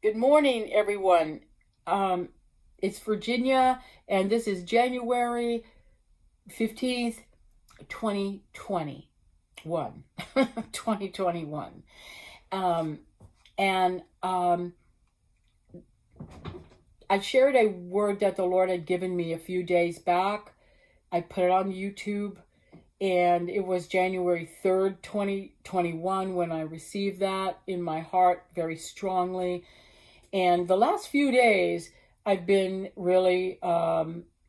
Good morning, everyone. It's Virginia, and this is January 15th, 2021. 2021. Um, and I shared a word that the Lord had given me a few days back. I put it on YouTube, and it was January 3rd, 2021, when I received that in my heart very strongly. And the last few days, I've been really,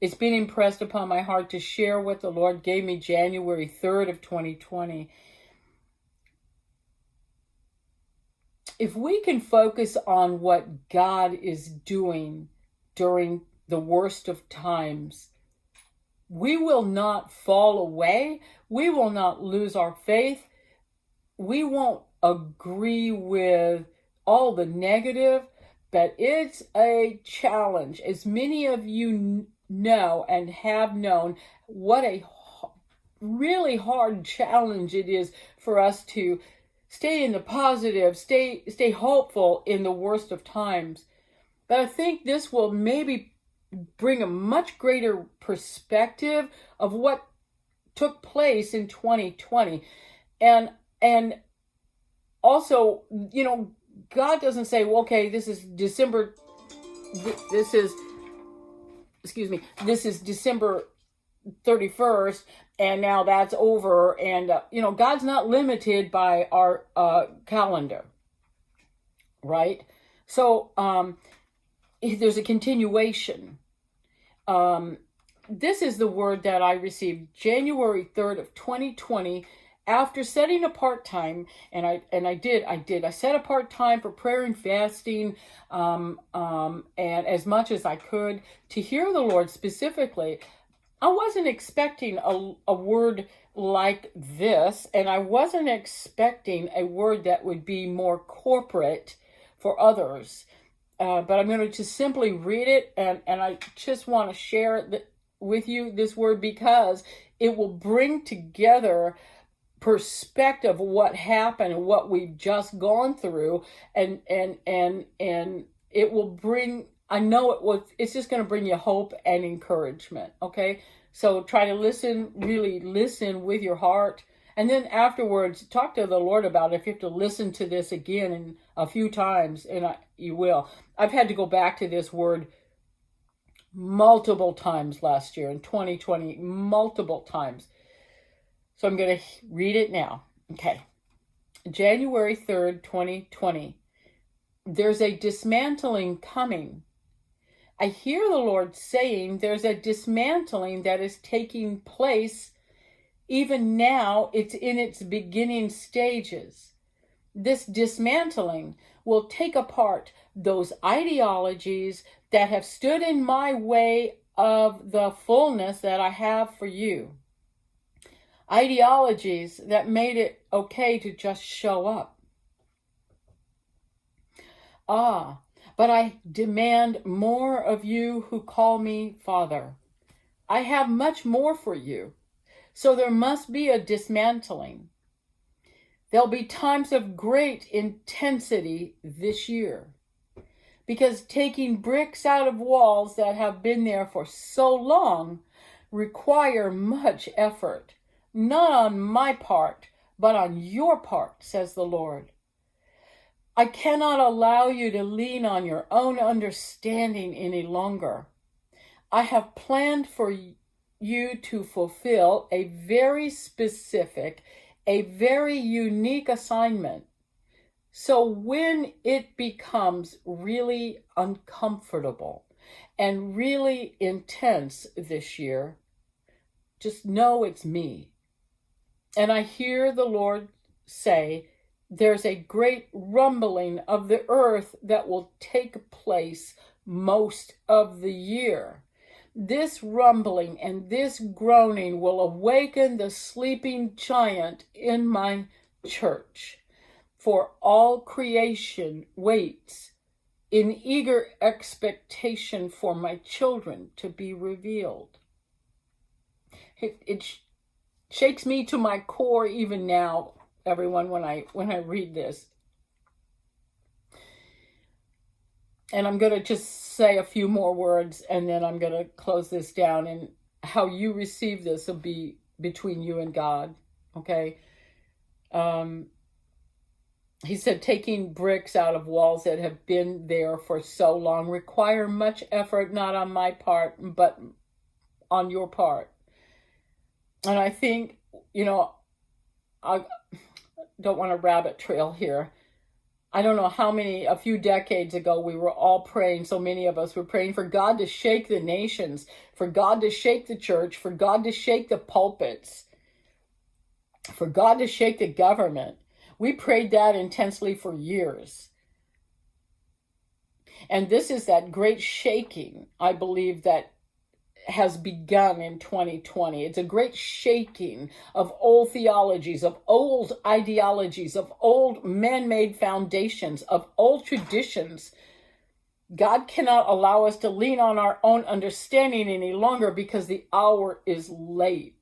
it's been impressed upon my heart to share what the Lord gave me January 3rd of 2020. If we can focus on what God is doing during the worst of times, we will not fall away. We will not lose our faith. We won't agree with all the negative, but it's a challenge. As many of you know and have known, what a really hard challenge it is for us to stay in the positive, stay hopeful in the worst of times. But I think this will maybe bring a much greater perspective of what took place in 2020. And also, God doesn't say, well, okay, this is December 31st, and now that's over. And, God's not limited by our calendar, right? So there's a continuation. This is the word that I received January 3rd of 2020 after setting apart time, and I set apart time for prayer and fasting, and as much as I could to hear the Lord specifically. I wasn't expecting a word like this, and I wasn't expecting a word that would be more corporate for others. But I'm going to just simply read it, and I just want to share with you this word because it will bring together perspective of what happened and what we've just gone through, and it will bring, I know it's just going to bring you hope and encouragement. Okay, so try to really listen with your heart, and then afterwards talk to the Lord about it. If you have to listen to this again and a few times, and you will. I've had to go back to this word multiple times last year in 2020, multiple times. So I'm going to read it now. Okay. January 3rd, 2020. There's a dismantling coming. I hear the Lord saying there's a dismantling that is taking place. Even now, it's in its beginning stages. This dismantling will take apart those ideologies that have stood in my way of the fullness that I have for you. Ideologies that made it okay to just show up. But I demand more of you who call me Father. I have much more for you. So there must be a dismantling. There'll be times of great intensity this year, because taking bricks out of walls that have been there for so long require much effort. Not on my part, but on your part, says the Lord. I cannot allow you to lean on your own understanding any longer. I have planned for you to fulfill a very specific, a very unique assignment. So when it becomes really uncomfortable and really intense this year, just know it's me. And I hear the Lord say, there's a great rumbling of the earth that will take place most of the year. This rumbling and this groaning will awaken the sleeping giant in my church. For all creation waits in eager expectation for my children to be revealed. It shakes me to my core even now, everyone, when I read this. And I'm going to just say a few more words, and then I'm going to close this down. And how you receive this will be between you and God. Okay. He said, taking bricks out of walls that have been there for so long require much effort, not on my part, but on your part. And I think, I don't want to rabbit trail here. I don't know a few decades ago, we were all praying, so many of us were praying for God to shake the nations, for God to shake the church, for God to shake the pulpits, for God to shake the government. We prayed that intensely for years. And this is that great shaking, I believe, that has begun in 2020. It's a great shaking of old theologies, of old ideologies, of old man-made foundations, of old traditions. God cannot allow us to lean on our own understanding any longer because the hour is late.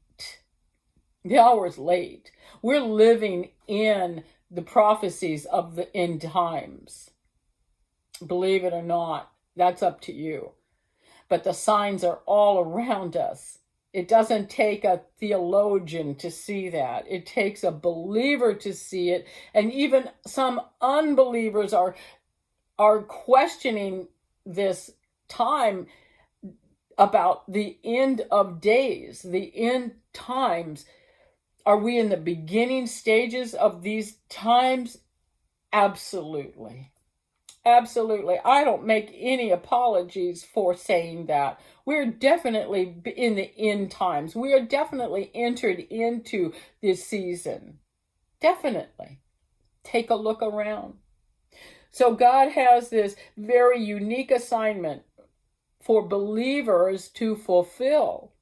The hour is late. We're living in the prophecies of the end times. Believe it or not, that's up to you. But the signs are all around us. It doesn't take a theologian to see that. It takes a believer to see it. And even some unbelievers are questioning this time about the end of days, the end times. Are we in the beginning stages of these times? Absolutely. Absolutely. I don't make any apologies for saying that. We're definitely in the end times. We are definitely entered into this season. Definitely. Take a look around. So God has this very unique assignment for believers to fulfill.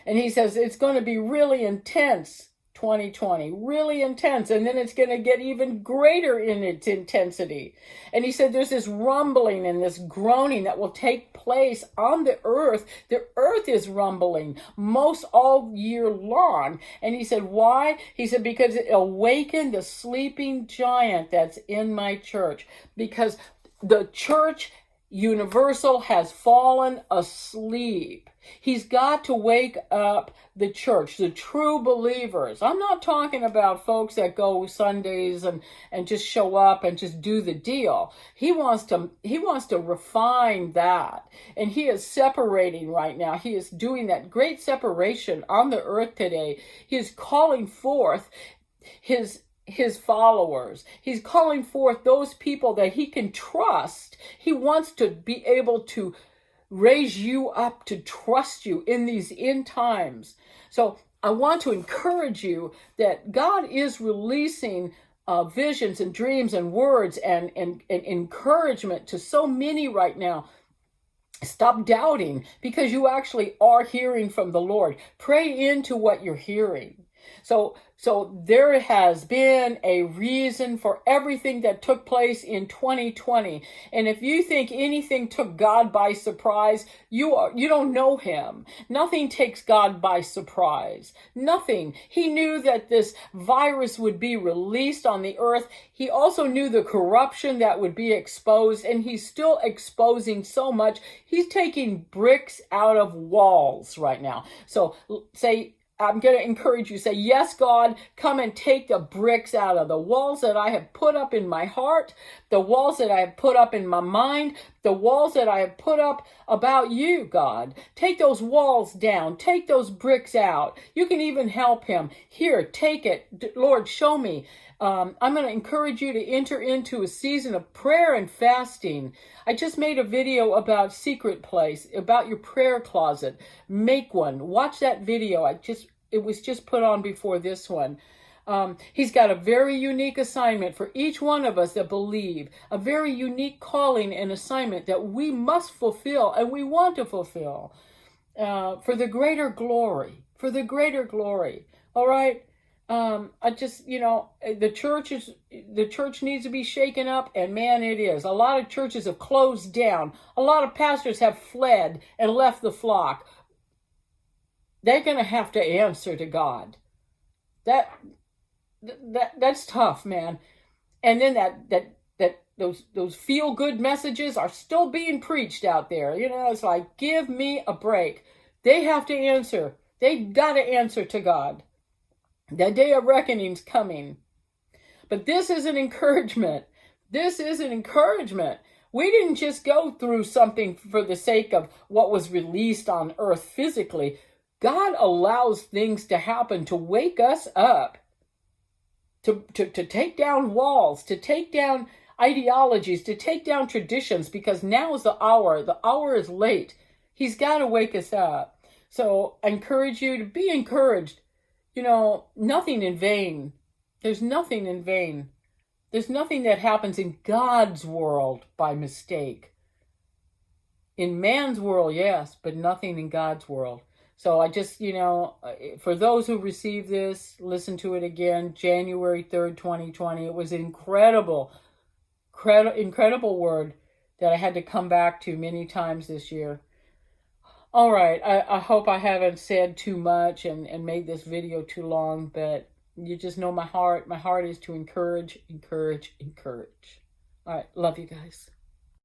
And he says it's going to be really intense, 2020, really intense. And then it's going to get even greater in its intensity. And he said there's this rumbling and this groaning that will take place on the earth. The earth is rumbling most all year long. And he said, why? He said, because it awakened the sleeping giant that's in my church. Because the church universal has fallen asleep. He's got to wake up the church, the true believers. I'm not talking about folks that go Sundays and just show up and just do the deal. He wants to refine that. And he is separating right now. He is doing that great separation on the earth today. He is calling forth his followers. He's calling forth those people that he can trust. He wants to be able to raise you up to trust you in these end times. So I want to encourage you that God is releasing visions and dreams and words and encouragement to so many right now. Stop doubting, because you actually are hearing from the Lord. Pray into what you're hearing. So there has been a reason for everything that took place in 2020. And if you think anything took God by surprise, you don't know him. Nothing takes God by surprise. Nothing. He knew that this virus would be released on the earth. He also knew the corruption that would be exposed, and he's still exposing so much. He's taking bricks out of walls right now. So I'm going to encourage you, say, yes, God, come and take the bricks out of the walls that I have put up in my heart, the walls that I have put up in my mind, the walls that I have put up about you, God. Take those walls down. Take those bricks out. You can even help him. Here, take it. Lord, show me. I'm going to encourage you to enter into a season of prayer and fasting. I just made a video about secret place, about your prayer closet. Make one. Watch that video. It was just put on before this one. He's got a very unique assignment for each one of us that believe, a very unique calling and assignment that we must fulfill and we want to fulfill for the greater glory, All right. I just, the church needs to be shaken up, and man, it is. A lot of churches have closed down. A lot of pastors have fled and left the flock. They're going to have to answer to God. That's tough, man. And then that that those feel-good messages are still being preached out there. You know, it's like, give me a break. They have to answer. They've got to answer to God. The day of reckoning's coming. But this is an encouragement. This is an encouragement. We didn't just go through something for the sake of what was released on earth physically. God allows things to happen to wake us up, to take down walls, to take down ideologies, to take down traditions, because now is the hour. The hour is late. He's got to wake us up. So I encourage you to be encouraged. You know, nothing in vain. There's nothing in vain. There's nothing that happens in God's world by mistake. In man's world, yes, but nothing in God's world. So I just, you know, for those who receive this, listen to it again, January 3rd, 2020. It was an incredible word that I had to come back to many times this year. All right, I hope I haven't said too much and made this video too long, but you just know my heart. My heart is to encourage. All right, love you guys.